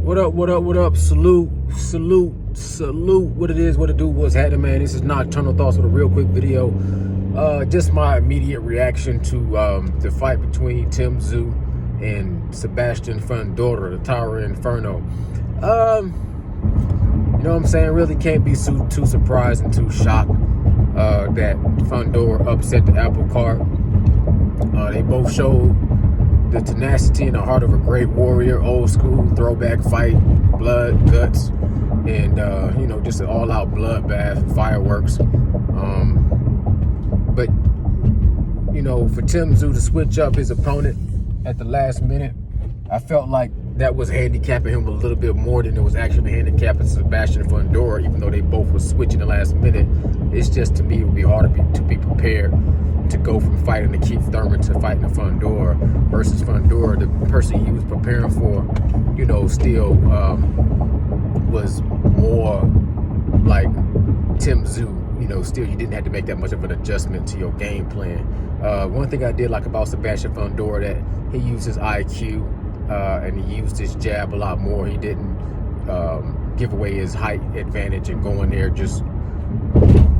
What up, what up, what up? Salute. What it is, what it do, what's happening, man. This is Nocturnal Thoughts with a real quick video. Just my immediate reaction to the fight between Tim Tyzu and Sebastian Fundora, the Tower Inferno. You know what I'm saying? Really can't be too surprised and too shocked that Fundora upset the apple cart. They both showed the tenacity and the heart of a great warrior, old school throwback fight, blood, guts, and you know, just an all-out bloodbath, fireworks. But you know, for Tim Tyzu to switch up his opponent at the last minute, I felt like that was handicapping him a little bit more than it was actually handicapping Sebastian Fundora, even though they both were switching the last minute. It's just, to me, it would be hard to be prepared to go from fighting the Keith Thurman to fighting the Fundora versus Fundora. The person he was preparing for, you know, still was more like Tim Tyzu. You know, still you didn't have to make that much of an adjustment to your game plan. One thing I did like about Sebastian Fundora, that he used his IQ and he used his jab a lot more. He didn't give away his height advantage and go in there just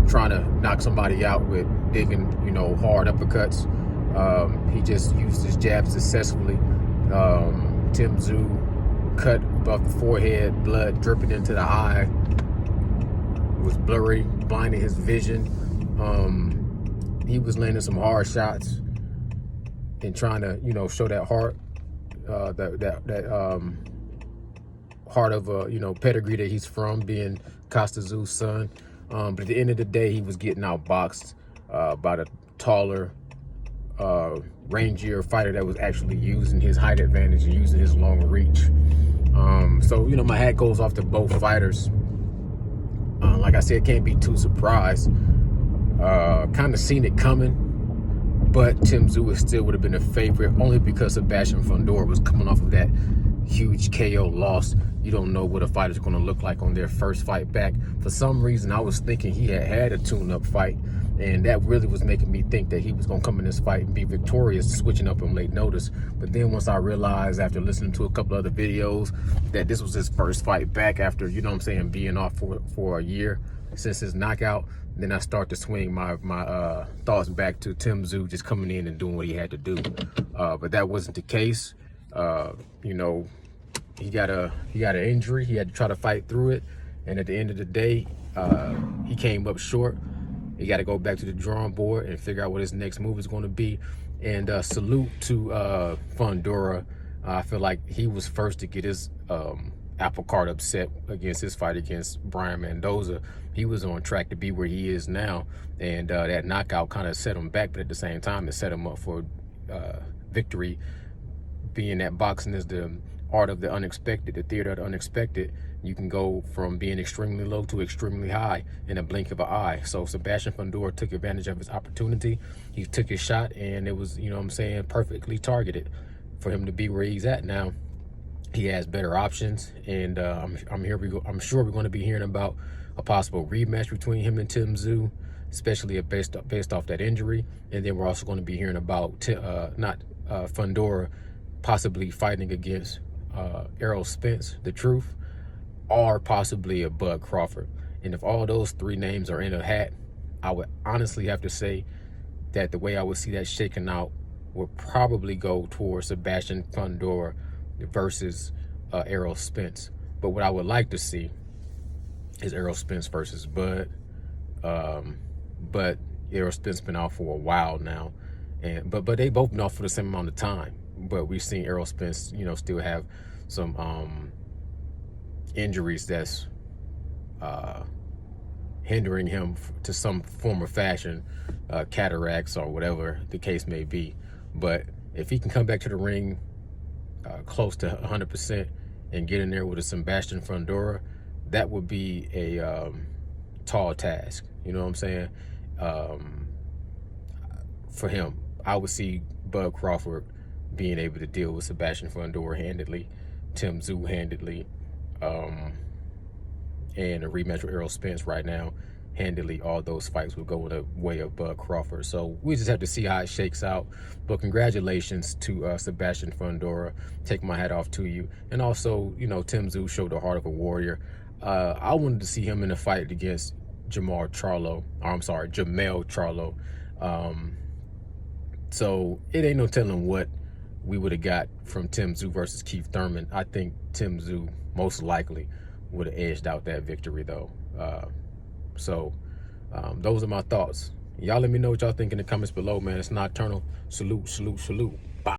trying to knock somebody out with digging, you know, hard uppercuts. He just used his jab successfully. Tim Tyzu cut above the forehead, blood dripping into the eye. It was blurry, blinding his vision. He was landing some hard shots and trying to, you know, show that heart, that heart of a, you know, pedigree that he's from, being Costa Tzu's son. But at the end of the day, he was getting outboxed by the taller, rangier fighter that was actually using his height advantage and using his long reach. So, you know, my hat goes off to both fighters. Like I said, can't be too surprised. Kind of seen it coming, but Tim Tyzu still would have been a favorite only because Sebastian Fundora was coming off of that huge KO loss. You don't know what a fighter's going to look like on their first fight back. For some reason, I was thinking he had a tune-up fight, and that really was making me think that he was going to come in this fight and be victorious, switching up on late notice. But then once I realized, after listening to a couple other videos, that this was his first fight back after, you know what I'm saying, being off for a year since his knockout, then I start to swing my thoughts back to Tim Tyzu just coming in and doing what he had to do. But that wasn't the case. You know, he got an injury. He had to try to fight through it, and at the end of the day, he came up short. He got to go back to the drawing board and figure out what his next move is going to be. And salute to Fundora. I feel like he was first to get his apple cart upset against his fight against Brian Mendoza. He was on track to be where he is now, and that knockout kind of set him back, but at the same time, it set him up for victory. Being that boxing is the art of the unexpected, the theater of the unexpected, you can go from being extremely low to extremely high in a blink of an eye. So Sebastian Fundora took advantage of his opportunity. He took his shot, and it was, you know what I'm saying, perfectly targeted for him to be where he's at now. He has better options, and I'm sure we're going to be hearing about a possible rematch between him and Tim Tyzu, especially based off that injury. And then we're also going to be hearing about Fundora possibly fighting against Errol Spence, the Truth, or possibly a Bud Crawford. And if all those three names are in a hat, I would honestly have to say that the way I would see that shaking out would probably go towards Sebastian Fundora versus Errol Spence. But what I would like to see is Errol Spence versus Bud. But Errol Spence been out for a while now, and but they both been out for the same amount of time. But we've seen Errol Spence, you know, still have some injuries that's hindering him to some form of fashion, cataracts or whatever the case may be. But if he can come back to the ring close to 100% and get in there with a Sebastian Fundora, that would be a tall task. You know what I'm saying? For him, I would see Bud Crawford being able to deal with Sebastian Fundora handedly, Tim Tyzu handedly, and a rematch with Errol Spence right now handily all those fights would go the way of Bud Crawford. So we just have to see how it shakes out. But congratulations to Sebastian Fundora. Take my hat off to you. And also, you know, Tim Tyzu showed the heart of a warrior. I wanted to see him in a fight against Jamel Charlo. So it ain't no telling what we would have got from Tim Tyzu versus Keith Thurman. I think Tim Tyzu most likely would have edged out that victory, though. Those are my thoughts. Y'all let me know what y'all think in the comments below, man. It's Nocturnal. Salute, salute, salute. Bye.